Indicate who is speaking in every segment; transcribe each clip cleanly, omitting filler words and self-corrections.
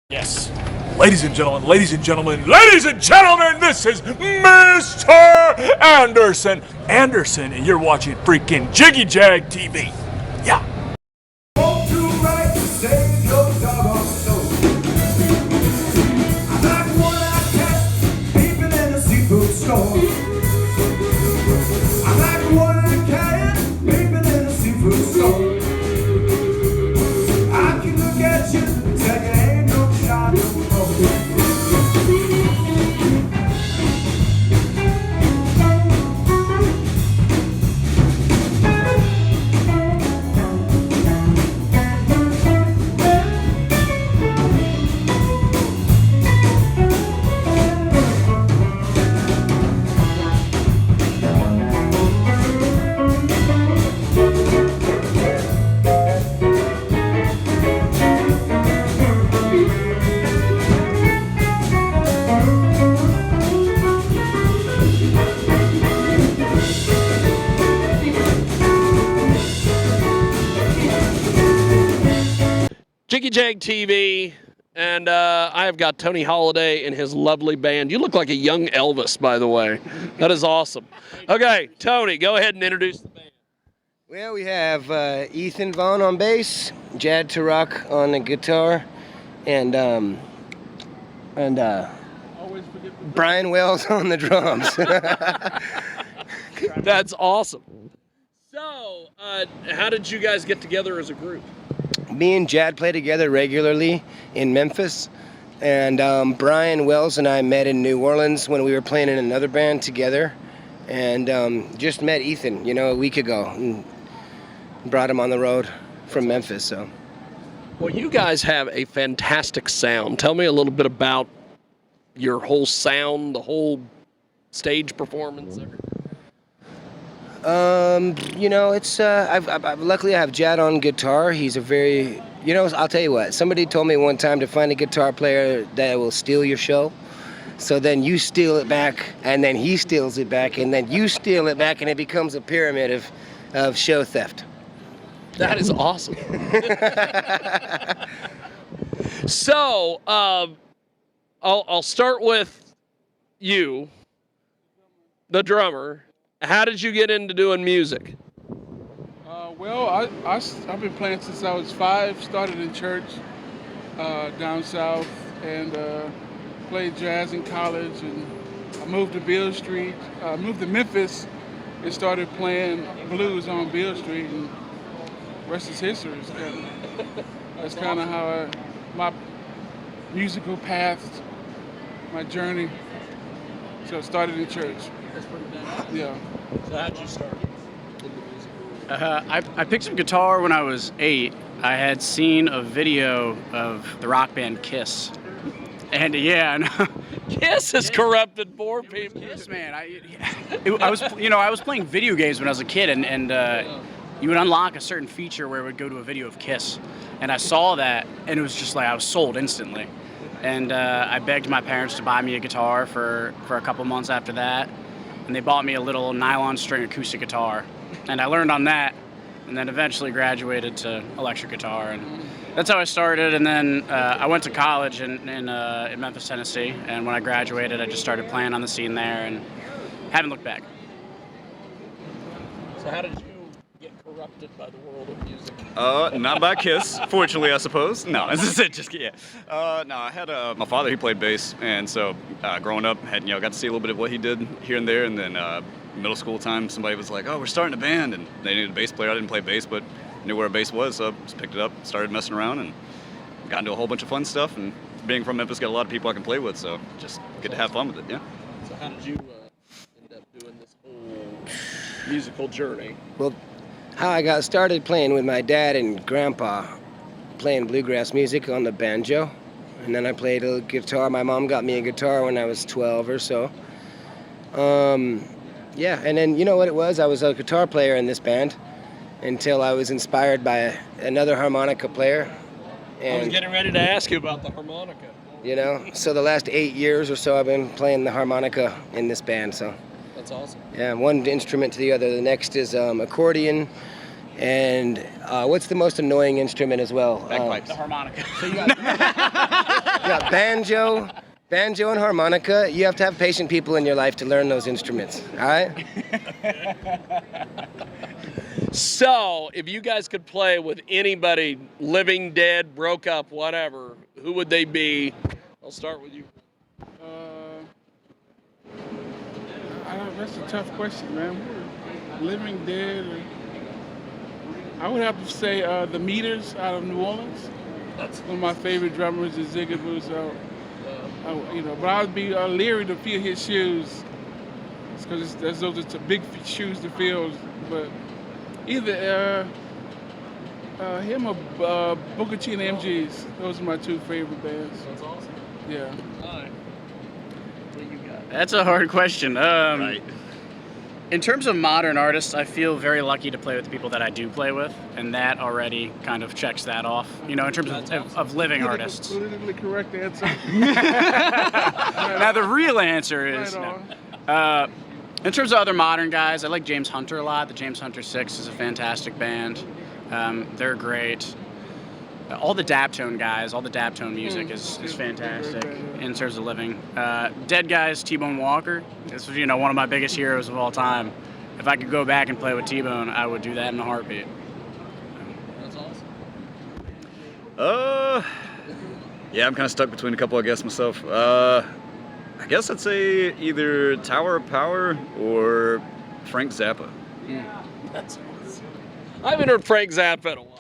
Speaker 1: Yes. Ladies and gentlemen, ladies and gentlemen, ladies and gentlemen, this is Mr. Anderson. Anderson, and you're watching freaking Jiggy Jag TV. Yeah.
Speaker 2: Won't you write to save your dog or soul? I'm like one-eyed cat peeping in a seafood store. I'm like one-eyed cat peeping in a seafood store. I can look at you, tell you ain't no shot no more.
Speaker 3: Jiggy Jag TV, and I have got Tony Holiday and his lovely band. You look like a young Elvis, by the way. That is awesome. Okay, Tony, go ahead and introduce the band.
Speaker 4: Well, we have Ethan Vaughn on bass, Jad Tarak on the guitar, and Brian Wells on the drums.
Speaker 3: That's awesome. So, how did you guys get together as a group?
Speaker 4: Me and Jad play together regularly in Memphis, and Brian Wells and I met in New Orleans when we were playing in another band together, and just met Ethan, a week ago, and brought him on the road from Memphis. So,
Speaker 3: well, you guys have a fantastic sound. Tell me a little bit about your whole sound, the whole stage performance.
Speaker 4: It's luckily I have Jad on guitar. He's a very, I'll tell you what, somebody told me one time to find a guitar player that will steal your show. So then you steal it back, and then he steals it back, and then you steal it back, and it becomes a pyramid of show theft.
Speaker 3: That is awesome. So, I'll start with you, the drummer. How did you get into doing music?
Speaker 5: I've been playing since I was 5. Started in church down south, and played jazz in college. And I moved to Beale Street. Moved to Memphis and started playing blues on Beale Street. And the rest is history. That's kind of how my musical path, my journey. So I started in church.
Speaker 3: That's pretty bad.
Speaker 5: Yeah.
Speaker 3: So how'd you start in the music?
Speaker 6: I picked up guitar when I was 8. I had seen a video of the rock band Kiss. And
Speaker 3: Kiss has corrupted poor people.
Speaker 6: Kiss, man. I was playing video games when I was a kid, and you would unlock a certain feature where it would go to a video of Kiss. And I saw that, and it was just like I was sold instantly. And I begged my parents to buy me a guitar for a couple months after that. And they bought me a little nylon string acoustic guitar. And I learned on that, and then eventually graduated to electric guitar. And that's how I started. And then I went to college in Memphis, Tennessee. And when I graduated, I just started playing on the scene there and haven't looked back.
Speaker 3: So how did you get corrupted by the world of music?
Speaker 7: Not by Kiss, fortunately, I suppose. No, this is it. No, I had my father. He played bass, and so growing up, got to see a little bit of what he did here and there. And then middle school time, somebody was like, "Oh, we're starting a band," and they needed a bass player. I didn't play bass, but knew where a bass was, so just picked it up, started messing around, and got into a whole bunch of fun stuff. And being from Memphis, got a lot of people I can play with, so just get to have fun with it. Yeah.
Speaker 3: So how did you end up doing this whole musical journey?
Speaker 4: Well, how I got started playing with my dad and grandpa, playing bluegrass music on the banjo. And then I played a guitar. My mom got me a guitar when I was 12 or so. And then you know what it was? I was a guitar player in this band until I was inspired by another harmonica player.
Speaker 3: And, I was getting ready to ask you about the harmonica.
Speaker 4: So the last 8 years or so I've been playing the harmonica in this band, so.
Speaker 3: That's awesome.
Speaker 4: Yeah, one instrument to the other. The next is accordion, And what's the most annoying instrument as well?
Speaker 6: The harmonica.
Speaker 4: So you got banjo and harmonica. You have to have patient people in your life to learn those instruments. All right?
Speaker 3: So, if you guys could play with anybody, living, dead, broke up, whatever, who would they be? I'll start with you.
Speaker 5: That's a tough question, man. Living, dead. I would have to say the Meters out of New Orleans. That's one of my favorite drummers is Jiggy Jaguar. But I would be leery to feel his shoes, because those are big shoes to fill. But either him or Booker T and MGs. Those are my two favorite bands.
Speaker 3: That's awesome.
Speaker 5: Yeah.
Speaker 3: All right. What do you got?
Speaker 6: That's a hard question.
Speaker 7: Right.
Speaker 6: In terms of modern artists, I feel very lucky to play with the people that I do play with, and that already kind of checks that off. In terms of living artists.
Speaker 5: Politically correct answer.
Speaker 6: Now the real answer is
Speaker 5: Right
Speaker 6: no. In terms of other modern guys, I like James Hunter a lot. The James Hunter 6 is a fantastic band. They're great. All the Daptone guys, all the Daptone music is fantastic in terms of living. Dead guys, T-Bone Walker. This was, one of my biggest heroes of all time. If I could go back and play with T-Bone, I would do that in a heartbeat.
Speaker 3: That's
Speaker 7: Yeah,
Speaker 3: awesome.
Speaker 7: I'm kind of stuck between a couple, I guess, myself. I guess I'd say either Tower of Power or Frank Zappa.
Speaker 3: That's awesome. I haven't heard Frank Zappa in a while.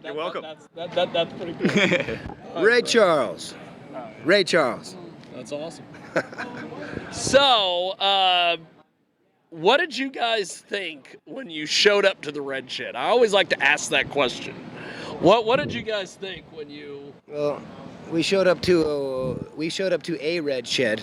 Speaker 7: You're welcome.
Speaker 3: That's pretty cool.
Speaker 4: Ray Charles. Ray Charles.
Speaker 3: That's awesome. So, what did you guys think when you showed up to the Red Shed? I always like to ask that question. What did you guys think when you?
Speaker 4: Well, we showed up to a Red Shed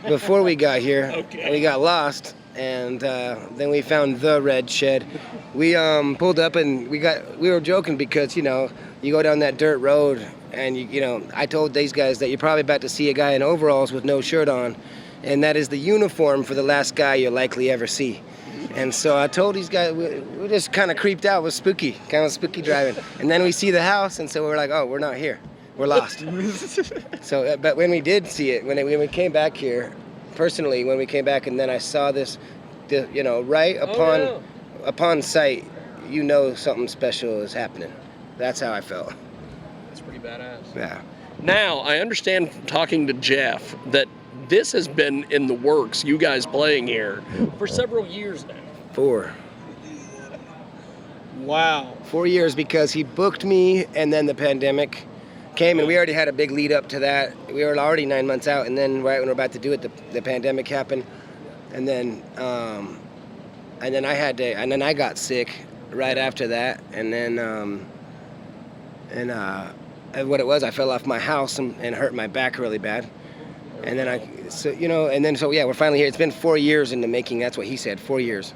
Speaker 4: before we got here.
Speaker 3: Okay.
Speaker 4: And we got lost, and then we found the Red Shed. We pulled up and we were joking because you go down that dirt road and I told these guys that you're probably about to see a guy in overalls with no shirt on, and that is the uniform for the last guy you'll likely ever see. And so I told these guys we just kind of creeped out. It was spooky, kind of spooky driving. And then we see the house, and so we're like, oh, we're not here, we're lost. So, but when we did see it, when we came back here, personally, when we came back, and then I saw this, right upon.
Speaker 3: Oh, yeah.
Speaker 4: Upon sight, something special is happening. That's how I felt.
Speaker 3: That's pretty badass.
Speaker 4: Yeah.
Speaker 3: Now, I understand from talking to Jeff that this has been in the works, you guys playing here, for several years now.
Speaker 4: 4.
Speaker 3: Wow.
Speaker 4: 4 years, because he booked me and then the pandemic came, and we already had a big lead up to that. We were already 9 months out, and then right when we were about to do it, the pandemic happened. And then I got sick right after that, and then what it was, I fell off my house and hurt my back really bad, and then we're finally here. It's been 4 years in the making. That's what he said, 4 years.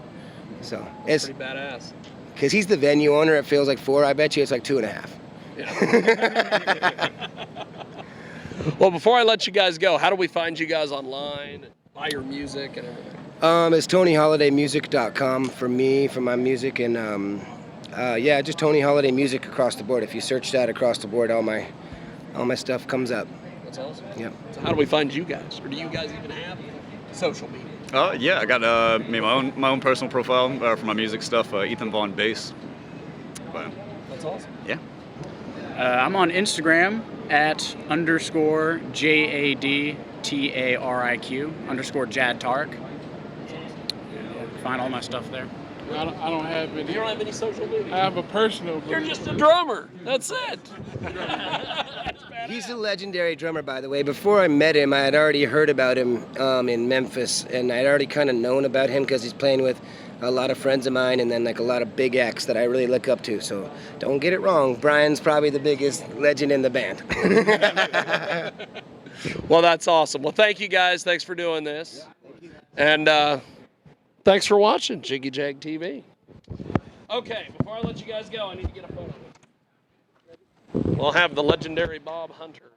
Speaker 4: So it's
Speaker 3: pretty badass.
Speaker 4: Because he's the venue owner, it feels like 4. I bet you it's like 2.5.
Speaker 3: Yeah. Well, before I let you guys go, how do we find you guys online, and buy your music and everything?
Speaker 4: It's TonyHolidayMusic.com for me, for my music, and just Tony Holiday Music across the board. If you search that across the board, all my stuff comes up.
Speaker 3: That's awesome.
Speaker 4: Yep.
Speaker 3: So how do we find you guys, or do you guys even have social media?
Speaker 7: Yeah, I got my own personal profile for my music stuff, Ethan Vaughn Bass. But,
Speaker 3: That's awesome.
Speaker 7: yeah.
Speaker 6: I'm on Instagram at _JADTARIQ _JadTark. Find all my stuff there.
Speaker 5: I don't have any.
Speaker 3: You don't have any social media?
Speaker 5: I have a personal.
Speaker 3: You're just a drummer. That's it.
Speaker 4: He's a legendary drummer, by the way. Before I met him, I had already heard about him in Memphis, and I'd already kind of known about him because he's playing with a lot of friends of mine, and then like a lot of big acts that I really look up to. So don't get it wrong, Brian's probably the biggest legend in the band.
Speaker 3: Well, that's awesome. Well, thank you guys. Thanks for doing this. And thanks for watching Jiggy Jag TV. Okay, before I let you guys go, I need to get a photo. We'll have the legendary Bob Hunter.